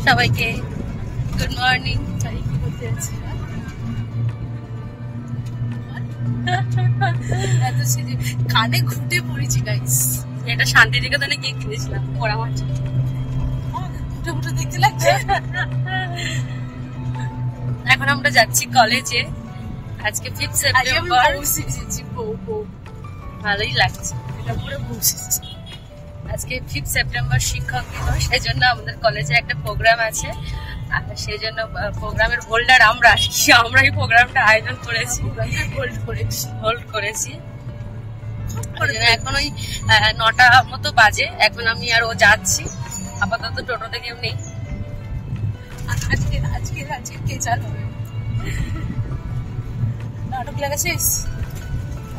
সবাইকে good morning. কানে ঘুটে পড়েছি গাইস। এটা শান্তিনিকেতনে গিয়ে কিনেছিলাম পড়া মাছ। ঘুটে ঘুটে দেখতে লাগছে। এখন আমরা যাচ্ছি কলেজে। আজকে 5 সেপ্টেম্বর। ভালোই লাগছে। আজকে 5 সেপ্টেম্বর শিক্ষক দিবস। সেই জন্য আমাদের কলেজে একটা প্রোগ্রাম আছে, আর সেই জন্য প্রোগ্রামের হোল্ডার আমরাই প্রোগ্রামটা আয়োজন করেছি, হোল্ড করেছি। এখন ওই 9টা মতো বাজে। এখন আমি আর ও যাচ্ছি, আপাতত টোটোতে কেউ নেই। আজকে কে চালু নাটক লেগেছিস?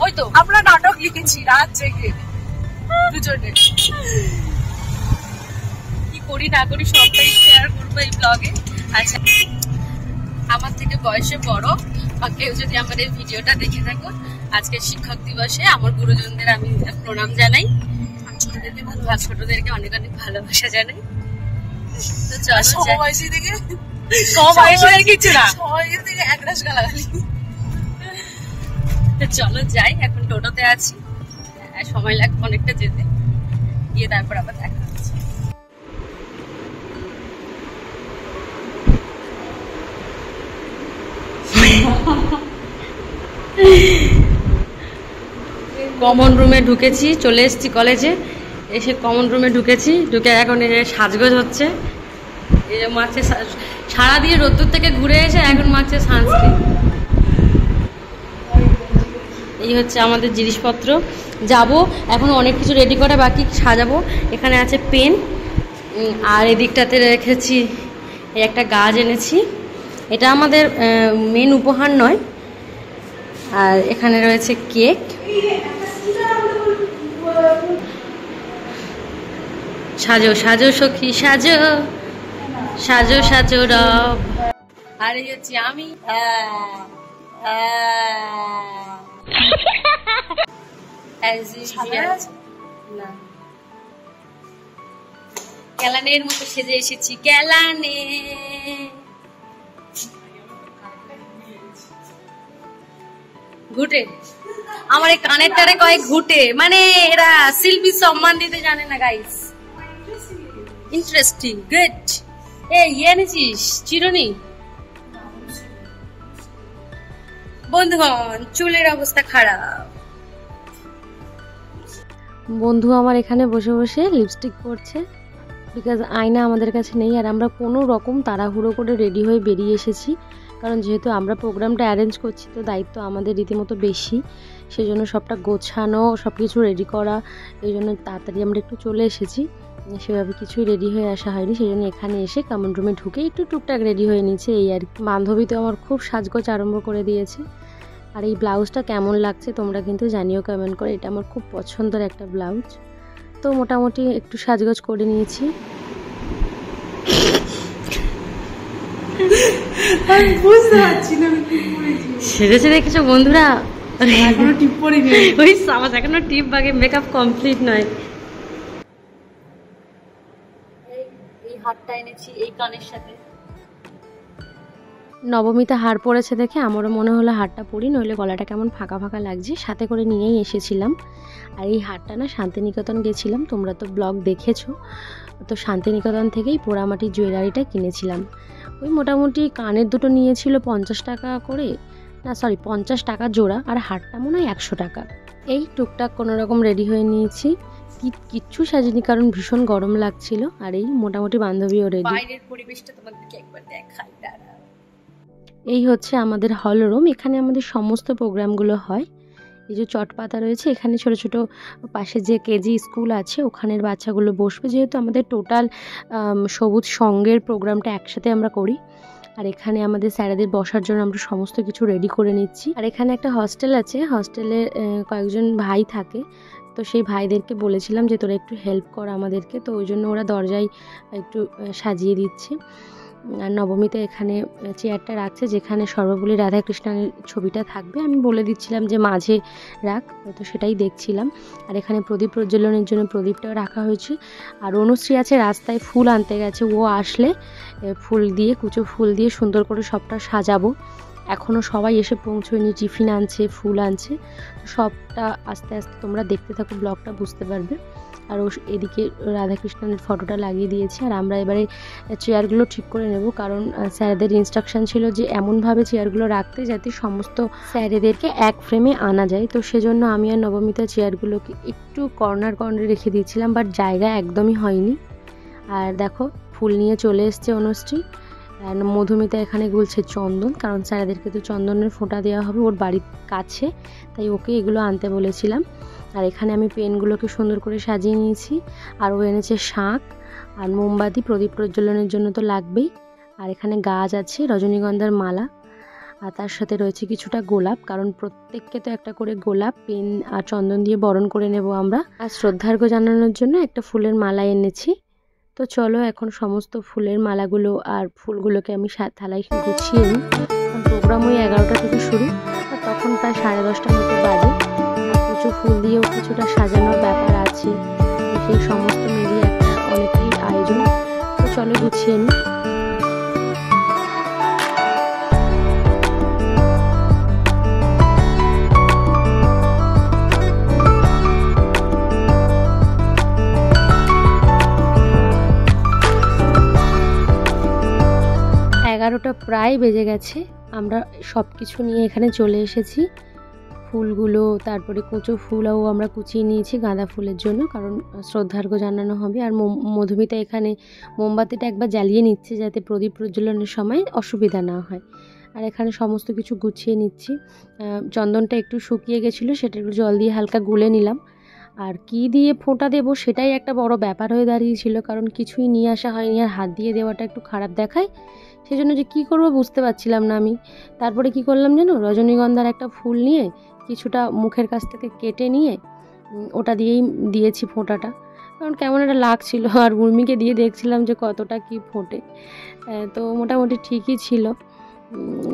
ওই তো আমরা নাটক লিখেছি রাত জেগে দুজনে। কি করি না করি সবটাই শেয়ার করবো এই ব্লগে। আচ্ছা, আমার থেকে বয়সে বড় বা কেউ যদি আমার এই ভিডিওটা দেখে থাকো, আজকে শিক্ষক দিবসে আমার গুরুজনদের আমি প্রণাম জানাই, ছোটদেরকে অনেক অনেক ভালোবাসা জানাই। তো চলো যাই। এখন টোটোতে আছি, সময় লাগবে অনেকটা যেতে, গিয়ে তারপর আবার দেখা হচ্ছে। কমন রুমে ঢুকেছি, চলে এসেছি কলেজে। এসে কমন রুমে ঢুকেছি, ঢুকে এখন সাজগোজ হচ্ছে। এই যে মাছে সারা দিয়ে রোদ্দুর থেকে ঘুরে এসে এখন মাছে সানস্ক্রিন। এই হচ্ছে আমাদের জিনিসপত্র। যাব এখন, অনেক কিছু রেডি করা বাকি, সাজাবো। এখানে আছে পেন, আর এদিকটাতে রেখেছি এই একটা গাছ এনেছি। এটা আমাদের মেন উপহার নয়। আর এখানে রয়েছে কেক। সাজো সাজো সখী সাজো, সাজো সাজো রব। আর এই হচ্ছে আমি। কেলানের মতো সেজে এসেছি, কেলানে। ঘুটে আমার এই কানের টারে কয় ঘুটে, মানে এরা শিল্পী সম্মান দিতে জানে না গাইস। Interesting, good. এই এনেছিস চিরুনি? বন্ধুগণ, চুলের অবস্থা খারাপ। বন্ধু আমার এখানে বসে বসে লিপস্টিক পরছে, বিকজ আয়না আমাদের কাছে নেই। আর আমরা কোনো রকম তাড়াহুড়ো করে রেডি হয়ে বেরিয়ে এসেছি, কারণ যেহেতু আমরা প্রোগ্রামটা অ্যারেঞ্জ করছি, তো দায়িত্ব আমাদের রীতিমতো বেশি। সেই জন্য সবটা গোছানো, সব কিছু রেডি করা, এই জন্য তাড়াতাড়ি আমরা একটু চলে এসেছি। সেভাবে কিছুই রেডি হয়ে আসা হয়নি, সেই জন্য এখানে এসে কমন রুমে ঢুকে একটু টুকটাক রেডি হয়ে নিচ্ছে, এই আর কি। বান্ধবী তো আমার খুব সাজগোজ আরম্ভ করে দিয়েছে। আর এই ব্লাউজটা কেমন লাগছে তোমরা কিন্তু জানিও কমেন্ট করে। এটা আমার খুব পছন্দের একটা ব্লাউজ। তো মোটামুটি একটু সাজগোজ করে নিয়েছি। সেজেছে দেখেছো বন্ধুরা? এখনো টিপ পরিনি। ওই সাবাস, এখনো টিপ বাগে মেকআপ কমপ্লিট নয়। এই হারটা এনেছি এই কানের সাথে। নবমীতে হার পরেছে দেখে আমারও মনে হলো হারটা পরি, নইলে গলাটা কেমন ফাঁকা ফাঁকা লাগছে, সাথে করে নিয়েই এসেছিলাম। আর এই হারটা না শান্তিনিকেতন গেছিলাম, তোমরা তো ব্লগ দেখেছো। তো শান্তিনিকেতন থেকেই পোড়ামাটির জুয়েলারিটা কিনেছিলাম। ওই মোটামুটি কানের দুটো নিয়েছিল 50 টাকা করে, না সরি 50 টাকা জোড়া, আর হারটা মনে হয় 100 টাকা। এই টুকটাক কোনো রকম রেডি হয়ে নিয়েছি, কিচ্ছু সাজিনি কারণ ভীষণ গরম লাগছিল। আর এই মোটামুটি বান্ধবীও রেডি। বাইরের পরিবেশটা তোমাদেরকে একবার দেখাই। এই হচ্ছে আমাদের হল রুম, এখানে আমাদের সমস্ত প্রোগ্রামগুলো হয়। এই যে চটপাতা রয়েছে, এখানে ছোট ছোট পাশে যে কেজি স্কুল আছে ওখানের বাচ্চাগুলো বসবে, যেহেতু আমাদের টোটাল সবুজ সঙ্গের প্রোগ্রামটা একসাথে আমরা করি। আর এখানে আমাদের স্যারেদের বসার জন্য আমরা সমস্ত কিছু রেডি করে নিচ্ছি। আর এখানে একটা হস্টেল আছে, হস্টেলে কয়েকজন ভাই থাকে, তো সেই ভাইদেরকে বলেছিলাম যে তোরা একটু হেল্প কর আমাদেরকে, তো ওই জন্য ওরা দরজায় একটু সাজিয়ে দিচ্ছে। আর নবমীতে এখানে চেয়ারটা রাখছে যেখানে সর্বপল্লী রাধাকৃষ্ণের ছবিটা থাকবে। আমি বলে দিচ্ছিলাম যে মাঝে রাখ, তো সেটাই দেখছিলাম। আর এখানে প্রদীপ প্রজ্বলনের জন্য প্রদীপটাও রাখা হয়েছে। আর অনুশ্রী আছে রাস্তায়, ফুল আনতে গেছে। ও আসলে ফুল দিয়ে, কুচো ফুল দিয়ে সুন্দর করে সবটা সাজাবো। এখনও সবাই এসে পৌঁছয়নি, টিফিন আনছে, ফুল আনছে। তো সবটা আস্তে আস্তে তোমরা দেখতে থাকো, ব্লগটা বুঝতে পারবে। আর ও এদিকে রাধাকৃষ্ণের ফটোটা লাগিয়ে দিয়েছে। আর আমরা এবারে চেয়ারগুলো ঠিক করে নেব, কারণ স্যারেদের ইনস্ট্রাকশন ছিল যে এমনভাবে চেয়ারগুলো রাখতে যাতে সমস্ত স্যারেদেরকে এক ফ্রেমে আনা যায়। তো সেজন্য আমি আর নবমিতা চেয়ারগুলোকে একটু কর্নারে রেখে দিয়েছিলাম, বাট জায়গা একদমই হয়নি। আর দেখো ফুল নিয়ে চলে এসছে অনুশ্রী। মধুমিতা এখানে গুলছে চন্দন, কারণ স্যারেদেরকে তো চন্দনের ফোঁটা দেওয়া হবে ওর বাড়ির কাছে, তাই ওকে এগুলো আনতে বলেছিলাম। আর এখানে আমি পেনগুলোকে সুন্দর করে সাজিয়ে নিয়েছি। আর ও এনেছে শাঁখ আর মোমবাতি, প্রদীপ প্রজ্বলনের জন্য তো লাগবেই। আর এখানে গাছ আছে, রজনীগন্ধার মালা, আর তার সাথে রয়েছে কিছুটা গোলাপ, কারণ প্রত্যেককে তো একটা করে গোলাপ, পেন আর চন্দন দিয়ে বরণ করে নেব আমরা। আর শ্রদ্ধার্ঘ্য জানানোর জন্য একটা ফুলের মালা এনেছি। তো চলো এখন সমস্ত ফুলের মালাগুলো আর ফুলগুলোকে আমি থালায় গুছিয়ে নিই। প্রোগ্রাম ওই 11টা থেকে শুরু, আর তখন প্রায় 10:30টার মতো বাজে। আর কিছু ফুল দিয়েও কিছুটা সাজানোর ব্যাপার আছে, সেই সমস্ত মিলিয়ে একটা অনেকটাই আয়োজন। তো চলো গুছিয়ে নিই। 11টা প্রায় বেজে গেছে। আমরা সব কিছু নিয়ে এখানে চলে এসেছি। ফুলগুলো, তারপরে কুচো ফুলও আমরা কুচিয়ে নিয়েছি গাঁদা ফুলের জন্য, কারণ শ্রদ্ধার্ঘ্য জানানো হবে। আর মধুমিতা এখানে মোমবাতিটা একবার জ্বালিয়ে নিচ্ছে যাতে প্রদীপ প্রজ্বলনের সময় অসুবিধা না হয়। আর এখানে সমস্ত কিছু গুছিয়ে নিচ্ছি। চন্দনটা একটু শুকিয়ে গেছিলো, সেটা একটু জল দিয়ে হালকা গুলে নিলাম। আর কি দিয়ে ফোঁটা দেবো সেটাই একটা বড় ব্যাপার হয়ে দাঁড়িয়েছিল, কারণ কিছুই নিয়ে আসা হয়নি। আর হাত দিয়ে দেওয়াটা একটু খারাপ দেখায়, সেই জন্য যে কী করবো বুঝতে পারছিলাম না আমি। তারপরে কি করলাম জানো, রজনীগন্ধার একটা ফুল নিয়ে কিছুটা মুখের কাছ থেকে কেটে নিয়ে ওটা দিয়েই দিয়েছি ফোঁটাটা, কারণ কেমন একটা লাগছিল। আর উর্মিকে দিয়ে দেখছিলাম যে কতটা কি ফোটে, তো মোটামুটি ঠিকই ছিল।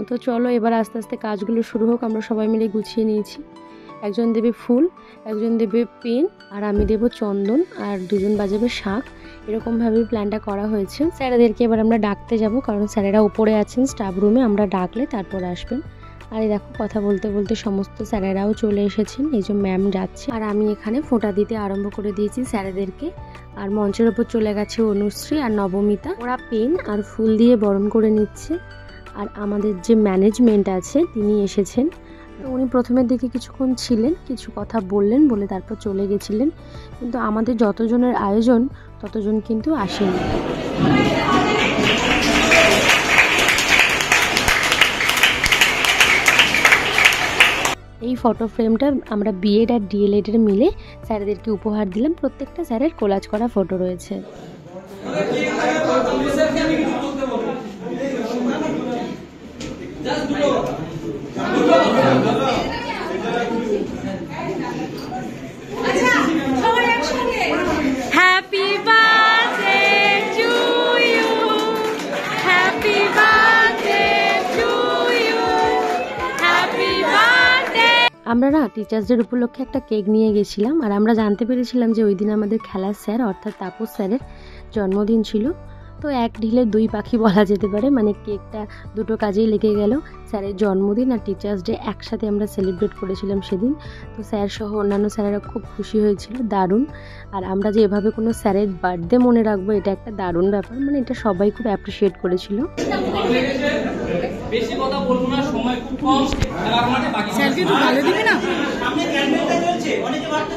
তো চলো এবার আস্তে আস্তে কাজগুলো শুরু হোক। আমরা সবাই মিলে গুছিয়ে নিয়েছি। একজন দেবে ফুল, একজন দেবে পেন, আর আমি দেবো চন্দন, আর দুজন বাজাবে শাঁখ। এরকমভাবেই প্ল্যানটা করা হয়েছে। স্যারেদেরকে এবার আমরা ডাকতে যাব, কারণ স্যারেরা উপরে আছেন স্টাফ রুমে, আমরা ডাকলে তারপর আসবেন। আর এই দেখো কথা বলতে বলতে সমস্ত স্যারেরাও চলে এসেছেন। এই যে ম্যাম যাচ্ছে, আর আমি এখানে ফোঁটা দিতে আরম্ভ করে দিয়েছি স্যারেদেরকে। আর মঞ্চের ওপর চলে গেছে অনুশ্রী আর নবমিতা, ওরা পেন আর ফুল দিয়ে বরণ করে নিচ্ছে। আর আমাদের যে ম্যানেজমেন্ট আছে তিনি এসেছেন। তো উনি প্রথমের দিকে কিছুক্ষণ ছিলেন, কিছু কথা বললেন, বলে তারপর চলে গেছিলেন। কিন্তু আমাদের যতজনের আয়োজন ততজন কিন্তু আসেনি। এই ফটো ফ্রেমটা আমরা বিএড আর ডিএলএড এর মিলে স্যারদেরকে উপহার দিলাম। প্রত্যেকটা স্যারের কোলাজ করা ফটো রয়েছে। Happy birthday to you, happy birthday to you, happy birthday. আমরা না টিচার্স ডের উপলক্ষে একটা কেক নিয়ে গেছিলাম। আর আমরা জানতে পেরেছিলাম যে ওই দিন আমাদের খেলার স্যার অর্থাৎ তাপস স্যারের জন্মদিন ছিল। তো এক ঢিলে দুই পাখি বলা যেতে পারে, মানে কেকটা দুটো কাজেই লেগে গেল। স্যারের জন্মদিন আর টিচার্স ডে একসাথে আমরা সেলিব্রেট করেছিলাম সেদিন। তো স্যার সহ অন্যান্য স্যারেরা খুব খুশি হয়েছিল, দারুণ। আর আমরা যে এভাবে কোনো স্যারের বার্থডে মনে রাখবো, এটা একটা দারুণ ব্যাপার, মানে এটা সবাই খুব অ্যাপ্রিসিয়েট করেছিল। বেশি কথা বলবো না, সময় খুব কম। স্যারকে একটু ভালো দিবে না? সামনে ক্যান্ডেলটা জ্বলছে, অনেকে ভাবতে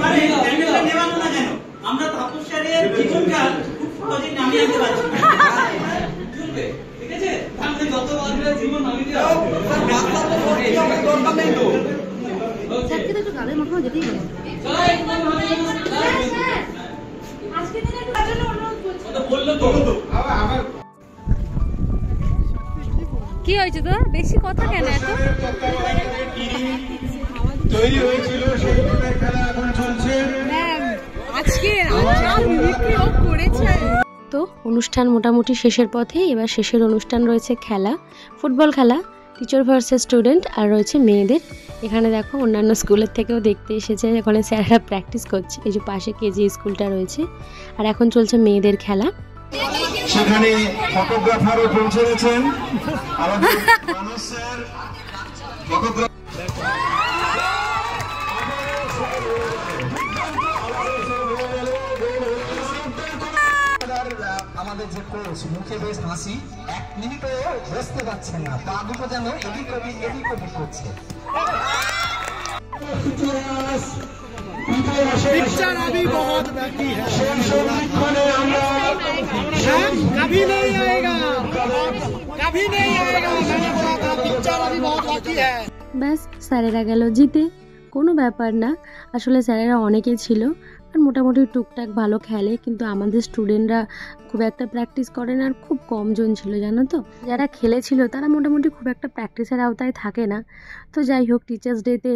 পারে ক্যান্ডেলটা নেভানো না কেন? আমরা তাপস স্যারের জীবনকাল খুব সহজে নামিয়ে আনতে পারছি। চলবে, ঠিক আছে? তাহলে যত বছরের জীবন নামিয়ে দাও। রাস্তা তো দরকার নেই তো। স্যারকে তো একটু গালের মাখানো যেতেই পারে। চলো একদম ভালো। আজকে দিনে একটু কাজের অনুরোধ করছি। তো বললো তো আবার কি হয়েছে তোর? বেশি কথা কেন এত? তৈরি হয়েছিল সেই ধরনের খেলা এখন চলছে। আজকে করেছে তো অনুষ্ঠান মোটামুটি শেষের পথে। এবার শেষের অনুষ্ঠান রয়েছে খেলা, ফুটবল খেলা, টিচার ভার্সেস স্টুডেন্ট, আর রয়েছে মেয়েদের। এখানে দেখো অন্যান্য স্কুলের থেকেও দেখতে এসেছে, এখানে স্যাররা প্র্যাকটিস করছে। এই যে পাশে কেজি স্কুলটা রয়েছে। আর এখন চলছে মেয়েদের খেলা। সেখানে ফটোগ্রাফারও পৌঁছে গেছেন আমাদের মানস স্যার। আমাদের যে কোচ মুখে বেশ হাসি, 1 মিনিটও বসতে পারছেন না, পা দুটো যেন এদিক ওদিক করছে। पिक्चर अभी बहुत बाकी है, कभी नहीं आएगा, कभी नहीं आएगा। मैंने बोला था पिक्चर अभी बहुत बाकी है। ব্যাস স্যারেরা গেল জিতে। কোনো ব্যাপার না, আসলে স্যারেরা অনেকেই ছিল আর মোটামুটি টুকটাক ভালো খেলে, কিন্তু আমাদের স্টুডেন্টরা খুব একটা প্র্যাকটিস করে না আর খুব কম জন ছিল জানো তো। যারা খেলেছিল তারা মোটামুটি খুব একটা প্র্যাকটিসের আওতায় থাকে না। তো যাই হোক, টিচার্স ডেতে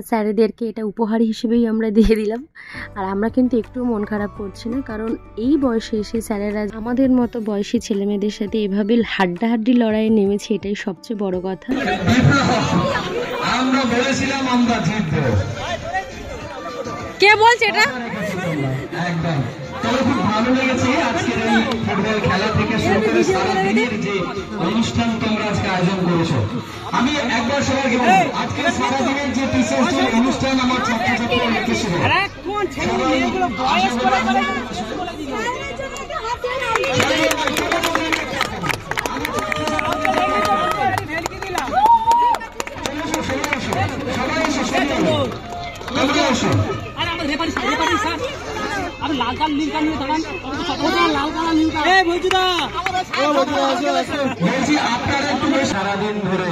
স্যারেদেরকে এটা উপহার হিসেবেই আমরা দিয়ে দিলাম। আর আমরা কিন্তু একটুও মন খারাপ করছি না, কারণ এই বয়সে এসে স্যারেরা আমাদের মতো বয়সী ছেলেমেয়েদের সাথে এভাবে হাড্ডাহাড্ডি লড়াইয়ে নেমেছে, এটাই সবচেয়ে বড় কথা। আমরা বলেছিলাম আমরা জিতবো। কে বলছে এটা? একদম। তবে খুব ভালো লেগেছে আজকের এই ফুটবল খেলা থেকে শুরু করে সারা দিনের যে অনুষ্ঠান তোমরা আজকে আয়োজন করেছো। আমি একবার সবাইকে বলবো, আজকে সারা দিনের যে টিচার্স ডে অনুষ্ঠান আমার ছাত্রছাত্রীরা লিখেছিল, সারাদিন ধরে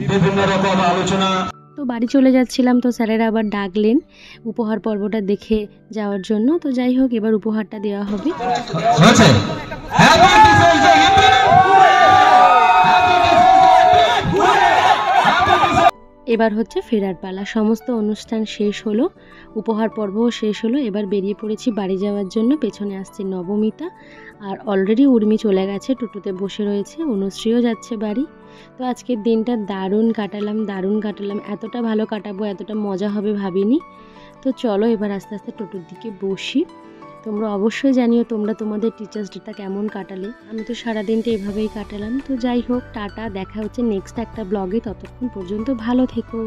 বিভিন্ন রকম আলোচনা। তো বাড়ি চলে যাচ্ছিলাম, তো স্যারেরা আবার ডাকলেন উপহার পর্বটা দেখে যাওয়ার জন্য। তো যাই হোক, এবার উপহারটা দেওয়া হবে। এবার হচ্ছে ফেরার পালা। সমস্ত অনুষ্ঠান শেষ হলো, উপহার পর্বও শেষ হলো। এবার বেরিয়ে পড়েছি বাড়ি যাওয়ার জন্য। পেছনে আসছে নবমিতা, আর অলরেডি উর্মি চলে গেছে, টোটোতে বসে রয়েছে। অনুশ্রীও যাচ্ছে বাড়ি। তো আজকের দিনটা দারুণ কাটালাম। এতটা ভালো কাটাবো, এতটা মজা হবে ভাবিনি। তো চলো এবার আস্তে আস্তে টোটোর দিকে বসি। তোমরা অবশ্যই জানিও তোমরা তোমাদের টিচার্স ডেটা কেমন কাটালে। আমি তো সারাদিনটা এভাবেই কাটালাম। তো যাই হোক, টাটা, দেখা হচ্ছে নেক্সট একটা ব্লগে। ততক্ষণ পর্যন্ত ভালো থেকো।